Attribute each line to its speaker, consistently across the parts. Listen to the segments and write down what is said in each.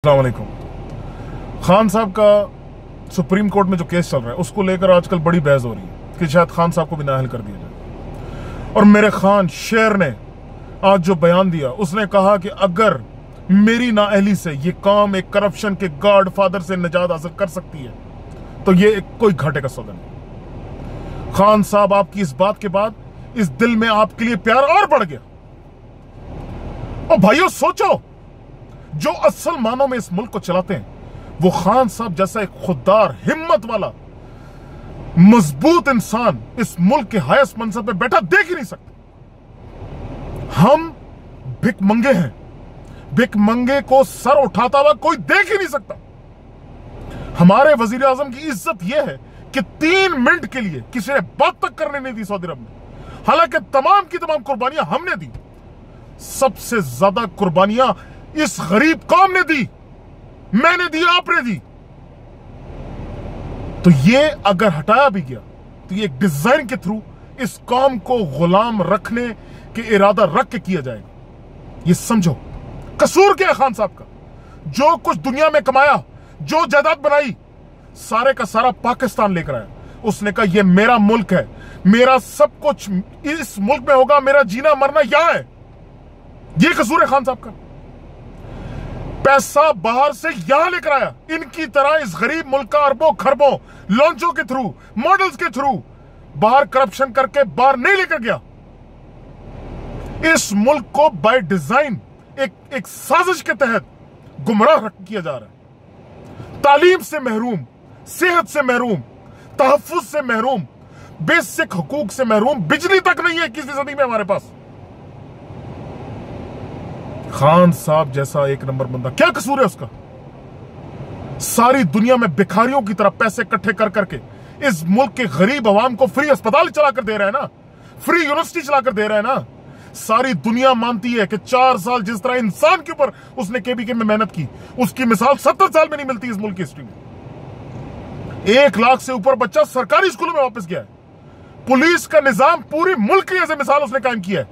Speaker 1: अस्सलाम वालेकुम। खान साहब का सुप्रीम कोर्ट में जो केस चल रहा है उसको लेकर आजकल बड़ी बहस हो रही है कि शायद खान साहब को भी नाअहल कर दिया जाए। और मेरे खान शेर ने आज जो बयान दिया, उसने कहा कि अगर मेरी नाअहली से ये काम एक करप्शन के गॉड फादर से निजात हासिल कर सकती है तो ये कोई घाटे का सौदा नहीं। खान साहब, आपकी इस बात के बाद इस दिल में आपके लिए प्यार और बढ़ गया। और भाइयों सोचो, जो असल मानों में इस मुल्क को चलाते हैं वो खान साहब जैसा एक खुददार, हिम्मत वाला, मजबूत इंसान इस मुल्क के हाईएस्ट मनसब पे बैठा देख ही नहीं सकते। हम भिकमंगे हैं, भिकमंगे को सर उठाता हुआ कोई देख ही नहीं सकता। हमारे वजीर आजम की इज्जत यह है कि 3 मिनट के लिए किसी ने बात तक करने नहीं दी सऊदी अरब में, हालांकि तमाम की तमाम कुर्बानियां हमने दी। सबसे ज्यादा कुर्बानियां इस गरीब कौम ने दी, मैंने दी, आपने दी। तो ये अगर हटाया भी गया तो ये एक डिजाइन के थ्रू इस कौम को गुलाम रखने के इरादा रख के किया जाएगा। ये समझो, कसूर क्या है खान साहब का? जो कुछ दुनिया में कमाया, जो जायदाद बनाई, सारे का सारा पाकिस्तान लेकर आया। उसने कहा ये मेरा मुल्क है, मेरा सब कुछ इस मुल्क में होगा, मेरा जीना मरना यहां है। ये कसूर है खान साहब का। पैसा बाहर से यहां लेकर आया, इनकी तरह इस गरीब मुल्क का अरबों खरबों लॉन्चों के थ्रू, मॉडल्स के थ्रू बाहर करप्शन करके बाहर नहीं लेकर गया। इस मुल्क को बाय डिजाइन एक साजिश के तहत गुमराह किया जा रहा है। तालीम से महरूम, सेहत से महरूम, तहफ्फुज से महरूम, बेसिक हकूक से महरूम, बिजली तक नहीं है 21वीं सदी में हमारे पास। खान साहब जैसा एक नंबर बंदा, क्या कसूर है उसका? सारी दुनिया में भिखारियों की तरह पैसे इकट्ठे कर करके इस मुल्क के गरीब आवाम को फ्री अस्पताल चलाकर दे रहा है ना, फ्री यूनिवर्सिटी चलाकर दे रहा है ना। सारी दुनिया मानती है कि 4 साल जिस तरह इंसान के ऊपर उसने केबीके में मेहनत की, उसकी मिसाल 70 साल में नहीं मिलती इस मुल्क की हिस्ट्री में। 1 लाख से ऊपर बच्चा सरकारी स्कूलों में वापस गया है। पुलिस का निजाम पूरी मुल्क की ऐसे मिसाल उसने कायम किया है।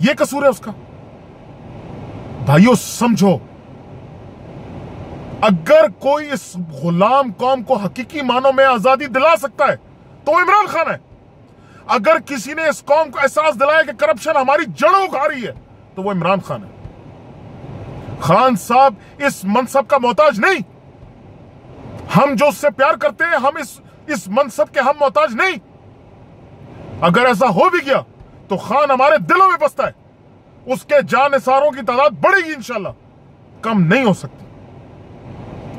Speaker 1: यह कसूर है उसका। भाइयों समझो, अगर कोई इस गुलाम कौम को हकीकी मानों में आजादी दिला सकता है तो वो इमरान खान है। अगर किसी ने इस कौम को एहसास दिलाया कि करप्शन हमारी जड़ों उखा रही है तो वो इमरान खान है। खान साहब इस मनसब का मोहताज नहीं। हम जो उससे प्यार करते हैं, हम इस मनसब के हम मोहताज नहीं। अगर ऐसा हो भी गया तो खान हमारे दिलों में बसता है। उसके जानिसारों की तादाद बढ़ेगी इंशाल्लाह, कम नहीं हो सकती।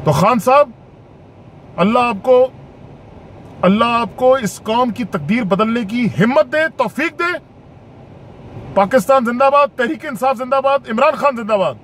Speaker 1: तो खान साहब, अल्लाह आपको इस कौम की तकदीर बदलने की हिम्मत दे, तौफीक दे। पाकिस्तान जिंदाबाद, तहरीक इंसाफ जिंदाबाद, इमरान खान जिंदाबाद।